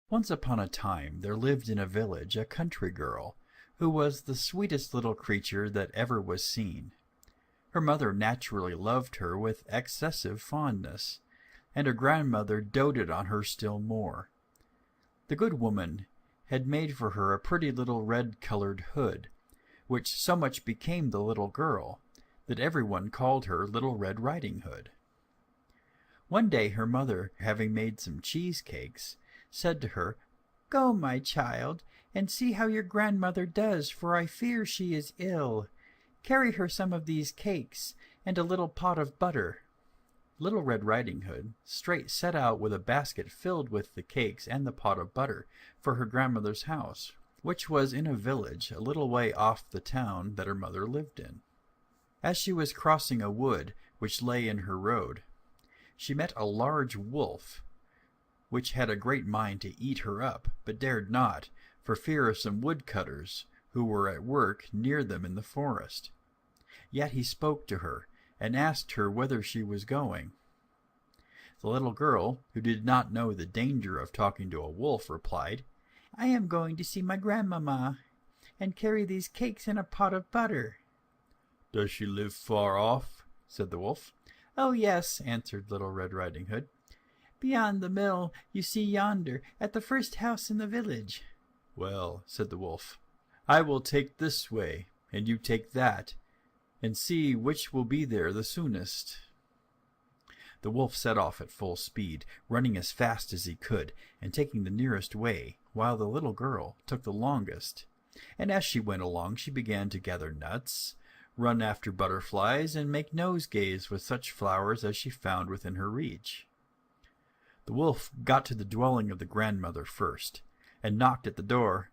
Once upon a time there lived in a village a country girl, who was the sweetest little creature that ever was seen. Her mother naturally loved her with excessive fondness, and her grandmother doted on her still more. The good woman had made for her a pretty little red-colored hood, which so much became the little girl that everyone called her Little Red Riding Hood. One day her mother, having made some cheesecakes, said to her, "Go, my child, and see how your grandmother does, for I fear she is ill. Carry her some of these cakes, and a little pot of butter." Little Red Riding Hood straight set out with a basket filled with the cakes and the pot of butter for her grandmother's house, which was in a village a little way off the town that her mother lived in. As she was crossing a wood which lay in her road, she met a large wolf, which had a great mind to eat her up, but dared not, for fear of some woodcutters who were at work near them in the forest. Yet he spoke to her, and asked her whither she was going. The little girl, who did not know the danger of talking to a wolf, replied, "I am going to see my grandmamma, and carry these cakes and a pot of butter." "Does she live far off?" said the wolf. "Oh, yes," answered Little Red Riding Hood. "Beyond the mill you see yonder, at the first house in the village." "Well," said the wolf, "I will take this way, and you take that, and see which will be there the soonest." The wolf set off at full speed, running as fast as he could, and taking the nearest way, while the little girl took the longest. And as she went along she began to gather nuts, run after butterflies, and make nosegays with such flowers as she found within her reach. The wolf got to the dwelling of the grandmother first, and knocked at the door.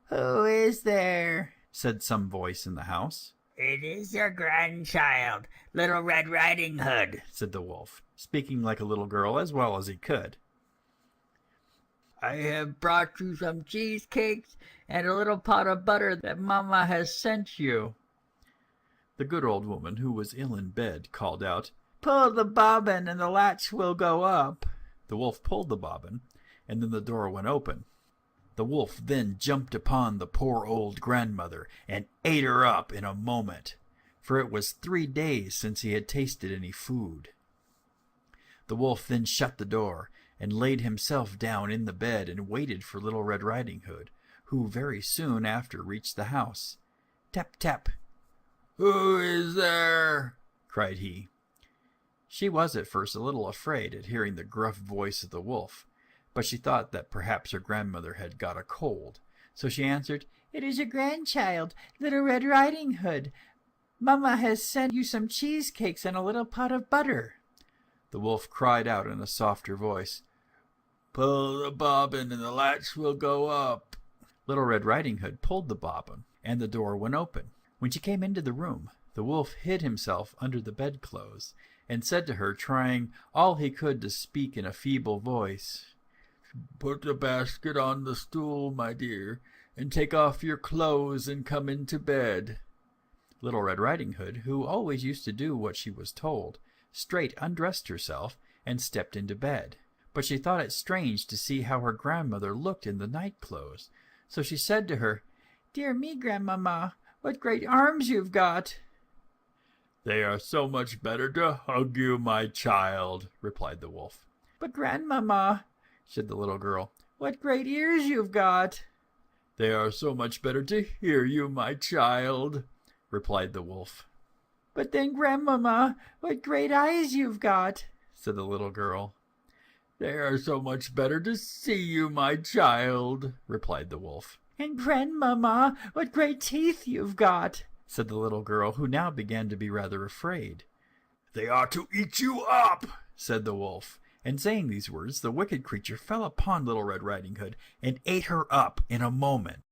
"Who is there?" said some voice in the house. "It is your grandchild, Little Red Riding Hood," said the wolf, speaking like a little girl as well as he could. "I have brought you some cheesecakes and a little pot of butter that Mamma has sent you." The good old woman, who was ill in bed, called out, "Pull the bobbin and the latch will go up." The wolf pulled the bobbin, and then the door went open. The wolf then jumped upon the poor old grandmother and ate her up in a moment, for it was 3 days since he had tasted any food. The wolf then shut the door and laid himself down in the bed and waited for Little Red Riding Hood, who very soon after reached the house. Tap, tap. "Who is there?" cried he. She was at first a little afraid at hearing the gruff voice of the wolf, but she thought that perhaps her grandmother had got a cold, so she answered, "It is your grandchild, Little Red Riding Hood. Mamma has sent you some cheesecakes and a little pot of butter." The wolf cried out in a softer voice, "Pull the bobbin and the latch will go up." Little Red Riding Hood pulled the bobbin, and the door went open. When she came into the room, the wolf hid himself under the bedclothes, and said to her, trying all he could to speak in a feeble voice, "Put the basket on the stool, my dear, and take off your clothes and come into bed." Little Red Riding Hood, who always used to do what she was told, straight undressed herself and stepped into bed. But she thought it strange to see how her grandmother looked in the night clothes, so she said to her, "Dear me, Grandmamma, what great arms you've got!" "They are so much better to hug you, my child," replied the wolf. "But Grandmamma," said the little girl, "what great ears you've got!" "They are so much better to hear you, my child," replied the wolf. "But then, Grandmamma, what great eyes you've got!" said the little girl. "They are so much better to see you, my child," replied the wolf. "And Grandmamma, what great teeth you've got!" said the little girl, who now began to be rather afraid. "They are to eat you up," said the wolf. And saying these words, the wicked creature fell upon Little Red Riding Hood and ate her up in a moment.